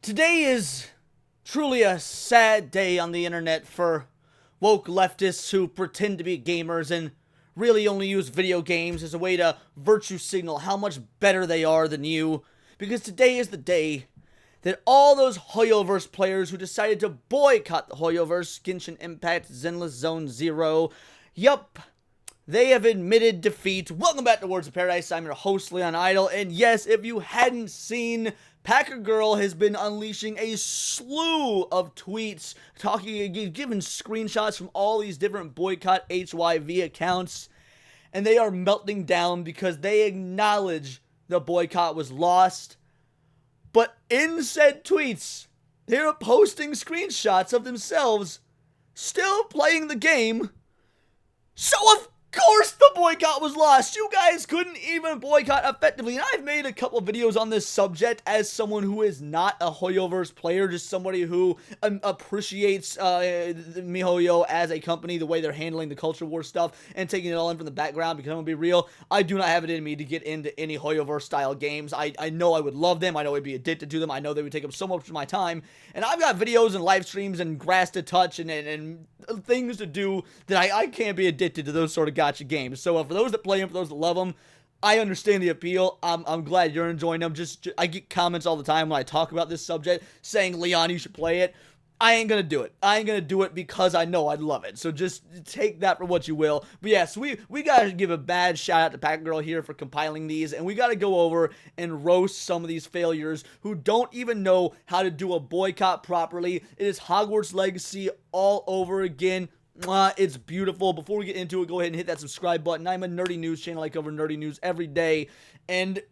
Today is truly a sad day on the internet for woke leftists who pretend to be gamers and really only use video games as a way to virtue signal how much better they are than you. Because today is the day that all those hoyoverse players who decided to boycott the hoyoverse, Genshin Impact, Zenless Zone Zero, yup, they have admitted defeat. Welcome back to Words of Paradise. I'm your host, Leon Idol, and yes, if you hadn't seen, Packer Girl has been unleashing a slew of tweets, giving screenshots from all these different Boycott HYV accounts, and they are melting down because they acknowledge the boycott was lost. But in said tweets, they're posting screenshots of themselves still playing the game. So of course the boycott was lost. You guys couldn't even boycott effectively. And I've made a couple videos on this subject as someone who is not a hoyoverse player, just somebody who appreciates mihoyo as a company, the way they're handling the culture war stuff and taking it all in from the background. Because I'm gonna be real, I do not have it in me to get into any hoyoverse style games. I know I would love them. I know I'd be addicted to them. I know they would take up so much of my time. And I've got videos and live streams and grass to touch and things to do that I can't be addicted to those sort of gotcha games. So for those that play them, for those that love them, I understand the appeal. I'm glad you're enjoying them. I get comments all the time when I talk about this subject saying, Leon, you should play it. I ain't gonna do it. I ain't gonna do it because I know I'd love it. So just take that for what you will. But yes, we gotta give a bad shout out to Pack Girl here for compiling these, and we gotta go over and roast some of these failures who don't even know how to do a boycott properly. It is Hogwarts Legacy all over again. It's beautiful. Before we get into it, go ahead and hit that subscribe button. I'm a nerdy news channel. I cover nerdy news every day, and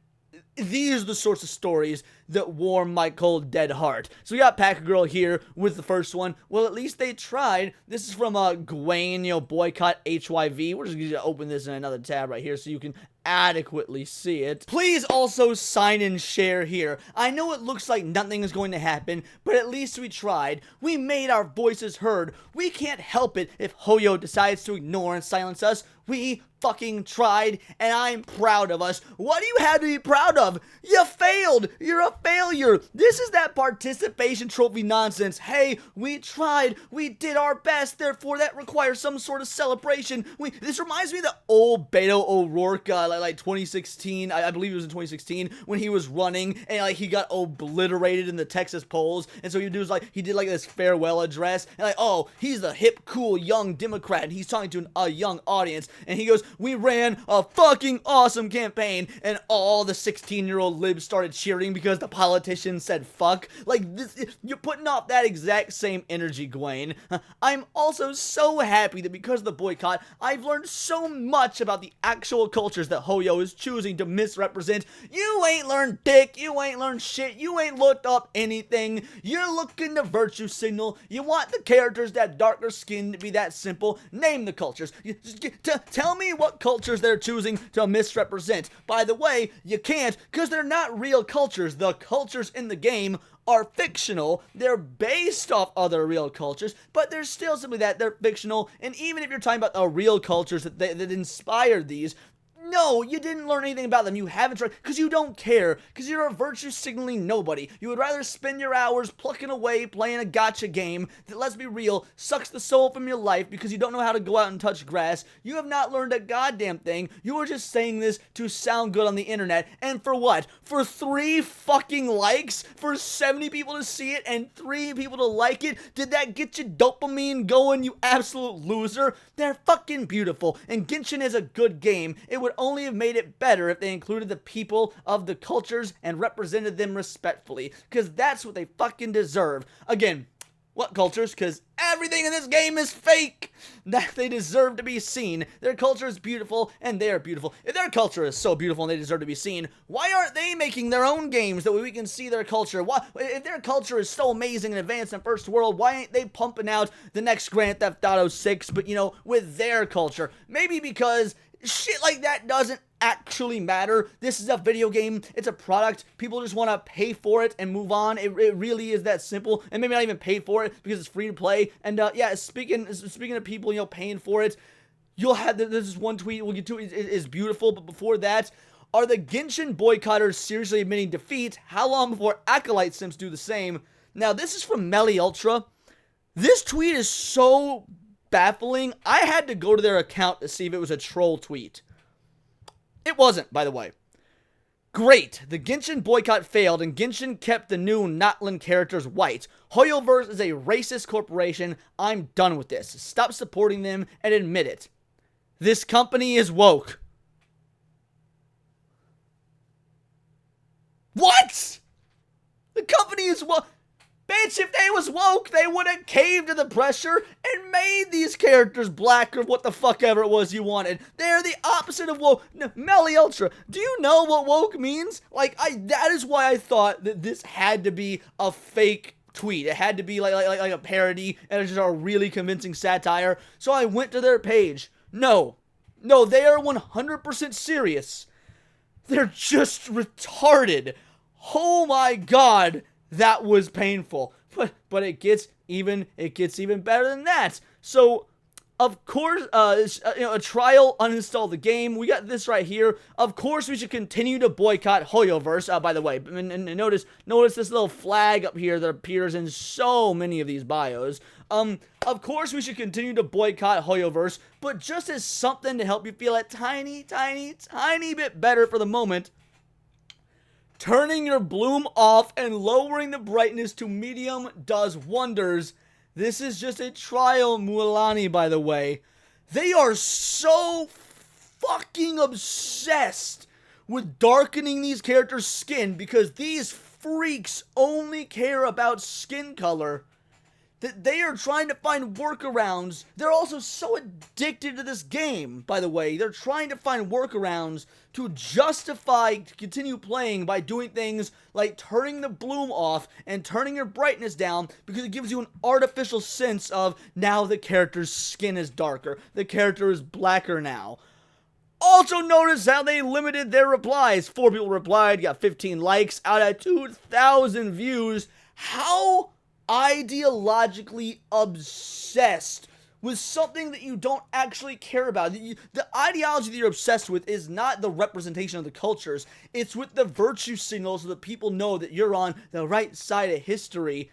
these are the sorts of stories that warm my cold, dead heart. So we got Packer Girl here with the first one. Well, at least they tried. This is from Gwaine, Boycott HYV. We're just going to open this in another tab right here so you can adequately see it. Please also sign and share here. I know it looks like nothing is going to happen, but at least we tried. We made our voices heard. We can't help it if Hoyo decides to ignore and silence us. We fucking tried, and I'm proud of us. What do you have to be proud of? You failed. You're a failure. This is that participation trophy nonsense. Hey, we tried. We did our best. Therefore, that requires some sort of celebration. This reminds me of the old Beto O'Rourke, like 2016. I believe it was in 2016 when he was running and like he got obliterated in the Texas polls. And so he did this farewell address. And like, oh, he's the hip, cool, young Democrat. And he's talking to a young audience. And he goes, we ran a fucking awesome campaign, and all the 16-year-old libs started cheering because the politician said fuck. Like, this, you're putting off that exact same energy, Gwaine. I'm also so happy that because of the boycott, I've learned so much about the actual cultures that Hoyo is choosing to misrepresent. You ain't learned dick, you ain't learned shit, you ain't looked up anything. You're looking to virtue signal. You want the characters that darker skin to be that simple. Name the cultures. Tell me what cultures they're choosing to misrepresent. By the way, you can't, because they're not real cultures. The cultures in the game are fictional. They're based off other real cultures, but there's still simply that they're fictional. And even if you're talking about the real cultures that inspired these, no, you didn't learn anything about them. You haven't tried, because you don't care, because you're a virtue signaling nobody. You would rather spend your hours plucking away playing a gotcha game that, let's be real, sucks the soul from your life because you don't know how to go out and touch grass. You have not learned a goddamn thing. You were just saying this to sound good on the internet. And for what? For 3 fucking likes? For 70 people to see it and 3 people to like it? Did that get you dopamine going, you absolute loser? They're fucking beautiful, and Genshin is a good game. It would only have made it better if they included the people of the cultures and represented them respectfully, because that's what they fucking deserve. Again, what cultures? Because everything in this game is fake. That they deserve to be seen. Their culture is beautiful, and they are beautiful. If their culture is so beautiful and they deserve to be seen, why aren't they making their own games that way we can see their culture? Why, if their culture is so amazing and advanced and first world, why ain't they pumping out the next Grand Theft Auto 6, but with their culture? Maybe because shit like that doesn't actually matter. This is a video game. It's a product. People just want to pay for it and move on. It really is that simple. And maybe not even pay for it because it's free to play. And yeah, speaking of people, paying for it, you'll have this is one tweet we'll get to is beautiful. But before that, Are the Genshin boycotters seriously admitting defeat? How long before Acolyte Sims do the same? Now, this is from Melly Ultra. This tweet is so baffling. I had to go to their account to see if it was a troll tweet. It wasn't, by the way. Great. The Genshin boycott failed, and Genshin kept the new natlan characters white. Hoyoverse is a racist corporation. I'm done with this. Stop supporting them and admit it. This company is woke. What? The company is woke. Bitch, if they was woke, they would have caved to the pressure and made these characters black or what the fuck ever it was you wanted. They're the opposite of woke. Melly Ultra, do you know what woke means? That is why I thought that this had to be a fake tweet. It had to be like a parody and it's just a really convincing satire. So I went to their page. No, they are 100% serious. They're just retarded. Oh my god, that was painful. But it gets even better than that. So, of course, a trial uninstall the game. We got this right here. Of course, we should continue to boycott Hoyoverse. By the way, and notice this little flag up here that appears in so many of these bios. Of course, we should continue to boycott Hoyoverse, but just as something to help you feel a tiny bit better for the moment, turning your bloom off and lowering the brightness to medium does wonders. This is just a trial, Mualani, by the way. They are so fucking obsessed with darkening these characters' skin because these freaks only care about skin color that they are trying to find workarounds. They're also so addicted to this game, by the way. They're trying to find workarounds to justify to continue playing by doing things like turning the bloom off and turning your brightness down because it gives you an artificial sense of now the character's skin is darker. The character is blacker now. Also notice how they limited their replies. 4 people replied, got 15 likes out of 2,000 views. How ideologically obsessed with something that you don't actually care about. The ideology that you're obsessed with is not the representation of the cultures. It's with the virtue signals so that people know that you're on the right side of history.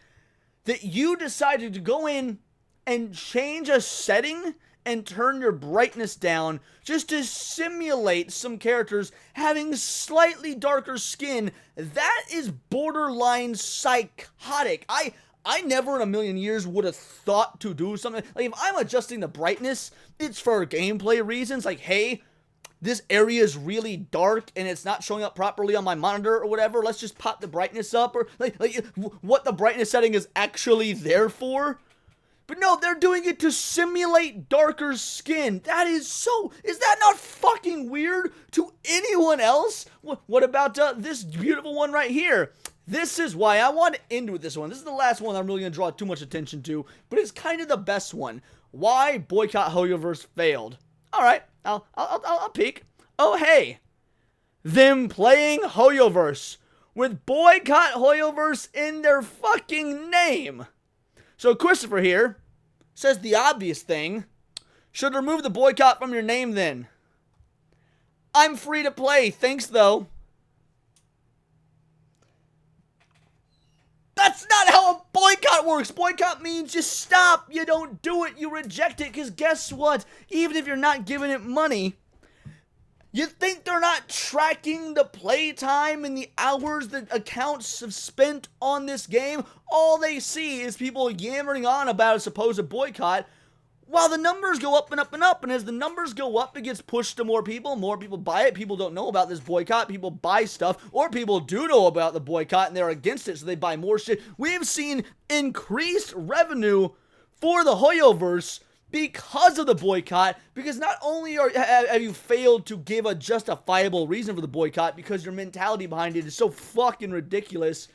That you decided to go in and change a setting and turn your brightness down just to simulate some characters having slightly darker skin. That is borderline psychotic. I never in a million years would have thought to do something. Like, if I'm adjusting the brightness, it's for gameplay reasons. Like, hey, this area is really dark and it's not showing up properly on my monitor or whatever. Let's just pop the brightness up, or like what the brightness setting is actually there for. But no, they're doing it to simulate darker skin. Is that not fucking weird to anyone else? What about this beautiful one right here? This is why I want to end with this one. This is the last one I'm really going to draw too much attention to, but it's kind of the best one. Why Boycott Hoyoverse failed. Alright, I'll peek. Oh, hey. Them playing Hoyoverse with Boycott Hoyoverse in their fucking name. So Christopher here says the obvious thing. Should remove the boycott from your name then. I'm free to play, thanks though. That's not how a boycott works. Boycott means you stop, you don't do it, you reject it, because guess what? Even if you're not giving it money, you think they're not tracking the playtime and the hours that accounts have spent on this game? All they see is people yammering on about a supposed boycott, while the numbers go up and up and up, and as the numbers go up, it gets pushed to more people buy it, people don't know about this boycott, people buy stuff, or people do know about the boycott and they're against it, so they buy more shit. We've seen increased revenue for the Hoyoverse because of the boycott, because not only have you failed to give a justifiable reason for the boycott because your mentality behind it is so fucking ridiculous,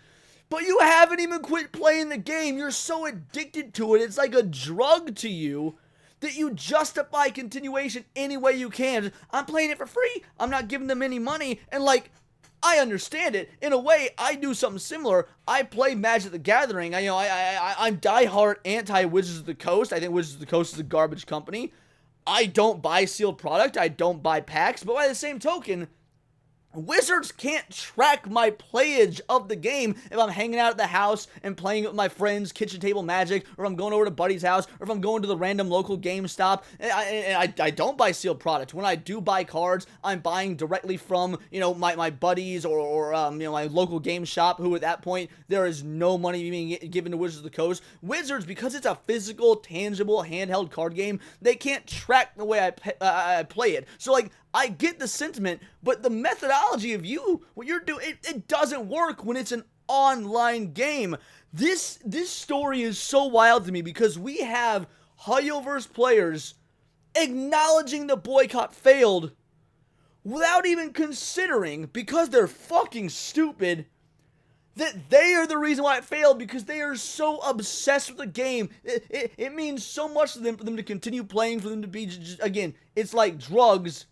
but you haven't even quit playing the game. You're so addicted to it, it's like a drug to you, that you justify continuation any way you can. I'm playing it for free, I'm not giving them any money, and like, I understand it. In a way, I do something similar. I play Magic the Gathering. I'm diehard anti-Wizards of the Coast. I think Wizards of the Coast is a garbage company. I don't buy sealed product. I don't buy packs. But by the same token, Wizards can't track my playage of the game if I'm hanging out at the house and playing with my friends, kitchen table magic, or if I'm going over to buddy's house, or if I'm going to the random local GameStop. I don't buy sealed products. When I do buy cards, I'm buying directly from, my buddies or my local game shop, who at that point, there is no money being given to Wizards of the Coast. Wizards, because it's a physical, tangible, handheld card game, they can't track the way I play it. So, I get the sentiment, but the methodology of what you're doing, it doesn't work when it's an online game. This story is so wild to me because we have hoyoverse players acknowledging the boycott failed without even considering, because they're fucking stupid, that they are the reason why it failed, because they are so obsessed with the game. It means so much to them for them to continue playing, for them to be, again, it's like drugs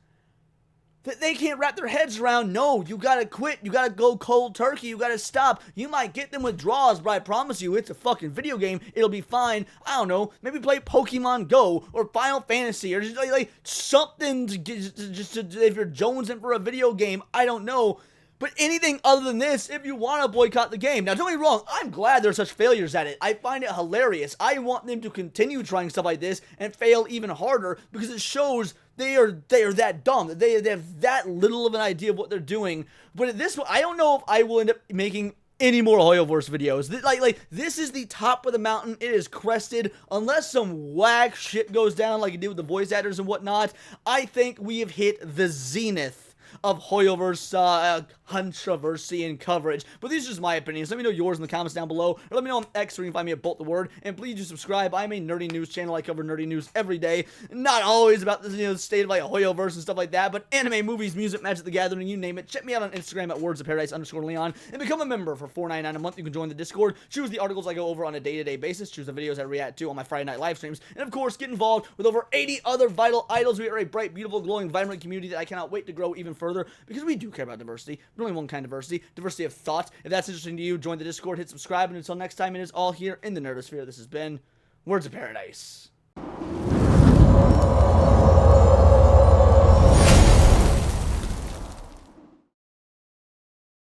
that they can't wrap their heads around. No, you gotta quit. You gotta go cold turkey. You gotta stop. You might get them withdrawals, but I promise you, it's a fucking video game. It'll be fine. I don't know. Maybe play Pokemon Go or Final Fantasy or just like something to get, if you're jonesing for a video game. I don't know. But anything other than this, if you want to boycott the game. Now, don't get me wrong, I'm glad there's such failures at it. I find it hilarious. I want them to continue trying stuff like this and fail even harder, because it shows they are that dumb. They have that little of an idea of what they're doing. But at this point, I don't know if I will end up making any more hoyoverse videos. This is the top of the mountain. It is crested. Unless some whack shit goes down like it did with the voice actors and whatnot, I think we have hit the zenith of hoyoverse controversy and coverage. But these are just my opinions. Let me know yours in the comments down below, or let me know on X, where you can find me at Bolt the Word. And please do subscribe. I'm a nerdy news channel. I cover nerdy news every day. Not always about the state of hoyoverse and stuff like that, but anime, movies, music, Magic the Gathering, you name it. Check me out on Instagram at wordsofparadise_Leon and become a member for $4.99 a month. You can join the Discord, choose the articles I go over on a day-to-day basis, choose the videos I react to on my Friday night live streams, and of course get involved with over 80 other vital idols. We are a bright, beautiful, glowing, vibrant community that I cannot wait to grow even further, because we do care about diversity. But only one kind of diversity of thought. If that's interesting to you, join the Discord, hit subscribe, and until next time, it is all here in the Nerdosphere. This has been Words of Paradise.